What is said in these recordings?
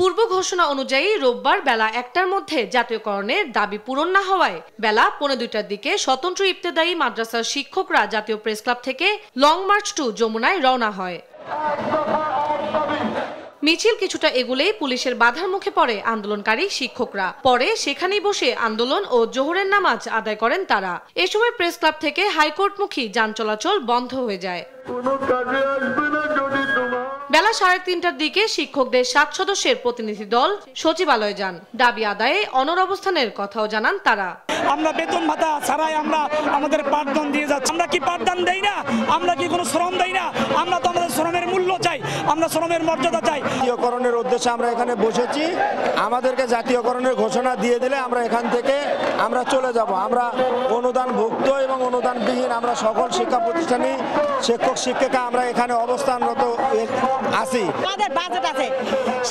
পূর্ব ঘোষণা অনুযায়ী রোববার বেলা ১টার মধ্যে জাতীয়করণের দাবি পূরণ না হওয়ায় বেলা ১:৩০টার দিকে স্বতন্ত্র ইবতেদায়ী মাদ্রাসার শিক্ষকরা জাতীয় প্রেস ক্লাব থেকে লং মার্চ টু যমুনায় রওনা হয়। মিছিল কিছুটা এগুলেই পুলিশের বাধার মুখে পড়ে আন্দোলনকারী শিক্ষকরা। পরে সেখানেই বসে আন্দোলন ও জোহরের নামাজ আদায় করেন তারা। এ সময় প্রেস ক্লাব থেকে হাইকোর্টমুখী যান চলাচল বন্ধ হয়ে যায়। বেলা ৩:৩০টার দিকে শিক্ষকদের ৭ সদস্যের প্রতিনিধি দল সচিবালয়ে যান। দাবি আদায়ে অনড় অবস্থানের কথাও জানান তারা। আমরা বেতন ভাতা ছাড়াই আমরা আমাদের পাঠদান দিয়ে যাচ্ছি। আমরা কি পাঠদান দেই না? আমরা কি কোনো শ্রম দেই না? আমরা তো আমাদের শ্রমের মূল্য চাই, আমরা শ্রমের মর্যাদা চাই। জাতীয়করণের উদ্দেশ্যে আমরা এখানে বসেছি। আমাদেরকে জাতীয়করণের ঘোষণা দিয়ে দিলে আমরা এখান থেকে আমরা চলে যাব। আমরা অনুদানভুক্ত এবং অনুদানবিহীন আমরা সকল শিক্ষা প্রতিষ্ঠানে শিক্ষক শিক্ষিকা আমরা এখানে অবস্থানরত আছি। আমাদের বাজেট আছে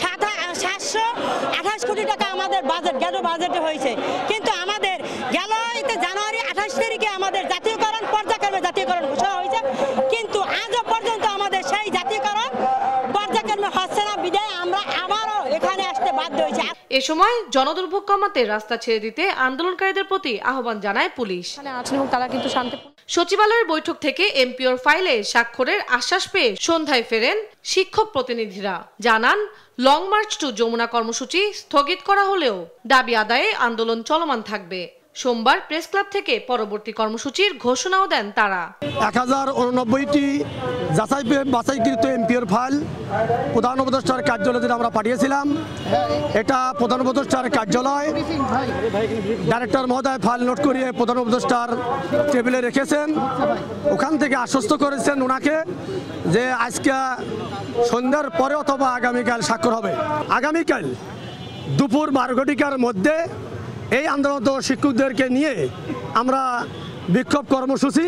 728 কোটি টাকা আমাদের বাজেট গেল বাজেটে হয়েছে, কিন্তু আমাদের গেল জানুয়ারি 28 তারিখে আমাদের জাতীয়করণ পর্যায়ক্রমে জাতীয়করণ ঘোষণা হয়েছে, কিন্তু আজও পর্যন্ত আমাদের সেই জাতীয়করণ পর্যায়ক্রমে হচ্ছে না। বিদায় আমরা আবারও এখানে আসতে বাধ্য হয়েছি। এ সময় জনদুর্ভোগ কমাতে রাস্তা ছেড়ে দিতে আন্দোলনকারীদের প্রতি আহ্বান জানায় পুলিশ। তারা কিন্তু শান্তিপূর্ণ সচিবালয়ের বৈঠক থেকে এমপিওর ফাইলে স্বাক্ষরের আশ্বাস পেয়ে সন্ধ্যায় ফেরেন শিক্ষক প্রতিনিধিরা। জানান লং মার্চ টু যমুনা কর্মসূচি স্থগিত করা হলেও দাবি আদায়ে আন্দোলন চলমান থাকবে। সোমবার প্রেস ক্লাব থেকে পরবর্তী কর্মসূচির ঘোষণাও দেন তারা। 1089টি বাছাইকৃত এমপিওর ফাইল প্রধান উপদেষ্টার কার্যালয়ে আমরা পাঠিয়েছিলাম। এটা প্রধান উপদেষ্টার কার্যালয় ডাইরেক্টর মহোদয় ফাইল নোট করিয়ে প্রধান উপদেষ্টার টেবিলে রেখেছেন। ওখান থেকে আশ্বস্ত করেছেন ওনাকে যে আজকে সন্ধ্যার পরে অথবা আগামীকাল স্বাক্ষর হবে। আগামীকাল দুপুর 12 ঘটিকার মধ্যে এই আন্দোলনত শিক্ষকদেরকে নিয়ে আমরা বিক্ষোভ কর্মসূচি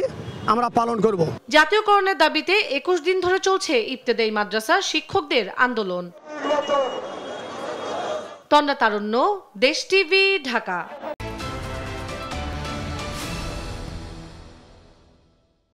আমরা পালন করব। জাতীয়করণের দাবিতে 21 দিন ধরে চলছে ইবতেদায়ী মাদ্রাসার শিক্ষকদের আন্দোলন। তন্দ্রা তারুণ্য, দেশ টিভি, ঢাকা।